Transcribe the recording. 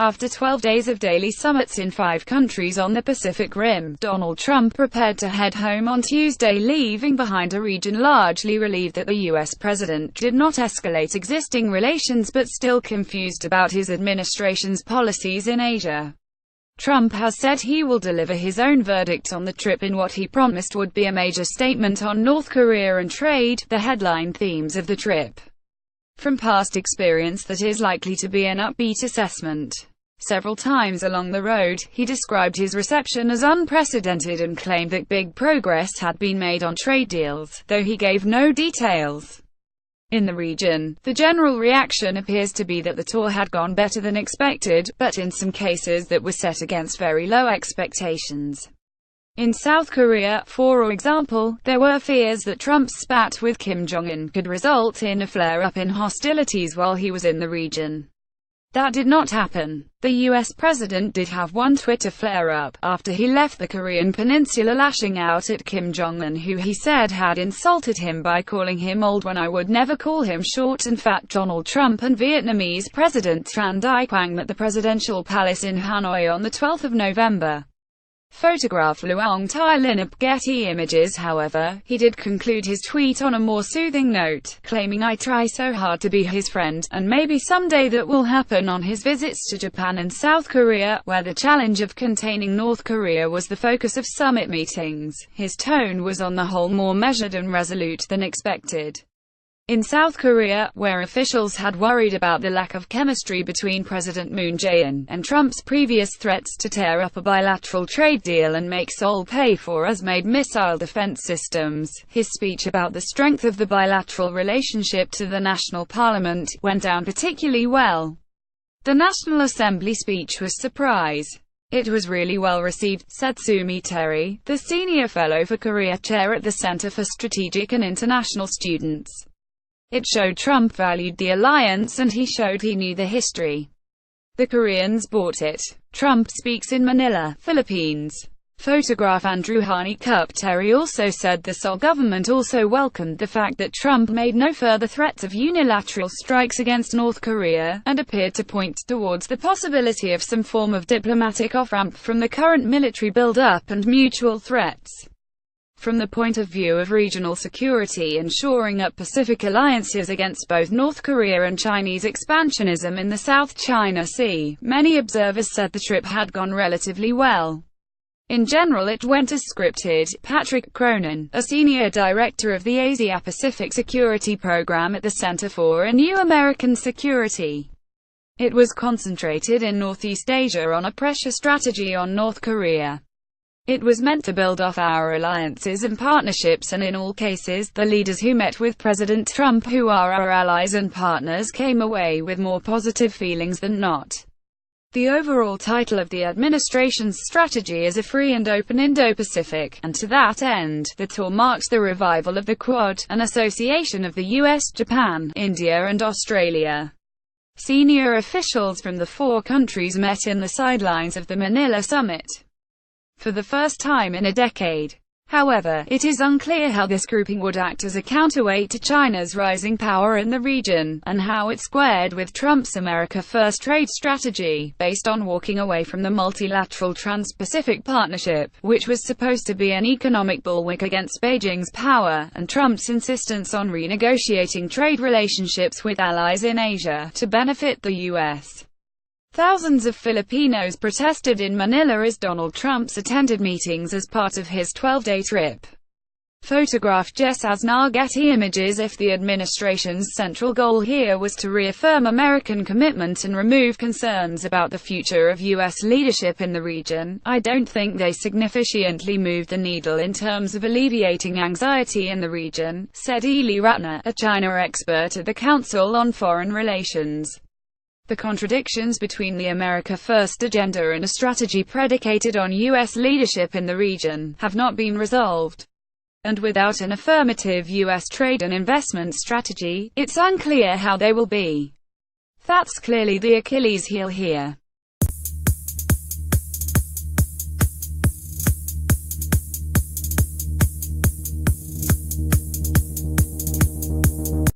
After 12 days of daily summits in 5 countries on the Pacific Rim, Donald Trump prepared to head home on Tuesday, leaving behind a region largely relieved that the U.S. president did not escalate existing relations but still confused about his administration's policies in Asia. Trump has said he will deliver his own verdict on the trip in what he promised would be a major statement on North Korea and trade, the headline themes of the trip. From past experience, that is likely to be an upbeat assessment. Several times along the road, he described his reception as unprecedented and claimed that big progress had been made on trade deals, though he gave no details. In the region, the general reaction appears to be that the tour had gone better than expected, but in some cases that were set against very low expectations. In South Korea, for example, there were fears that Trump's spat with Kim Jong-un could result in a flare-up in hostilities while he was in the region. That did not happen. The U.S. president did have one Twitter flare-up, after he left the Korean peninsula, lashing out at Kim Jong-un, who he said had insulted him by calling him old when I would never call him short and fat. Donald Trump and Vietnamese President Tran Dai Quang met the presidential palace in Hanoi on the 12th of November. Photograph Luong Tai Lin of Getty Images. However, he did conclude his tweet on a more soothing note, claiming I try so hard to be his friend, and maybe someday that will happen on his visits to Japan and South Korea, where the challenge of containing North Korea was the focus of summit meetings. His tone was on the whole more measured and resolute than expected. In South Korea, where officials had worried about the lack of chemistry between President Moon Jae-in and Trump's previous threats to tear up a bilateral trade deal and make Seoul pay for US-made missile defense systems, his speech about the strength of the bilateral relationship to the national parliament went down particularly well. The National Assembly speech was surprise. It was really well received, said Sumi Terry, the senior fellow for Korea chair at the Center for Strategic and International Students. It showed Trump valued the alliance and he showed he knew the history. The Koreans bought it. Trump speaks in Manila, Philippines. Photograph Andrew Harney Cup. Terry also said the Seoul government also welcomed the fact that Trump made no further threats of unilateral strikes against North Korea, and appeared to point towards the possibility of some form of diplomatic off-ramp from the current military build-up and mutual threats. From the point of view of regional security and shoring up Pacific alliances against both North Korea and Chinese expansionism in the South China Sea, many observers said the trip had gone relatively well. In general it went as scripted. Patrick Cronin, a senior director of the Asia-Pacific Security Program at the Center for a New American Security. It was concentrated in Northeast Asia on a pressure strategy on North Korea. It was meant to build off our alliances and partnerships, and in all cases, the leaders who met with President Trump, who are our allies and partners, came away with more positive feelings than not. The overall title of the administration's strategy is a free and open Indo-Pacific, and to that end, the tour marks the revival of the Quad, an association of the US, Japan, India and Australia. Senior officials from the 4 countries met in the sidelines of the Manila summit for the first time in a decade. However, it is unclear how this grouping would act as a counterweight to China's rising power in the region, and how it squared with Trump's America First trade strategy, based on walking away from the multilateral Trans-Pacific Partnership, which was supposed to be an economic bulwark against Beijing's power, and Trump's insistence on renegotiating trade relationships with allies in Asia, to benefit the U.S. Thousands of Filipinos protested in Manila as Donald Trump attended meetings as part of his 12-day trip. Photograph Jess Asnar. Getty Images. If the administration's central goal here was to reaffirm American commitment and remove concerns about the future of U.S. leadership in the region, I don't think they significantly moved the needle in terms of alleviating anxiety in the region, said Ely Ratner, a China expert at the Council on Foreign Relations. The contradictions between the America First agenda and a strategy predicated on U.S. leadership in the region have not been resolved. And without an affirmative U.S. trade and investment strategy, it's unclear how they will be. That's clearly the Achilles heel here.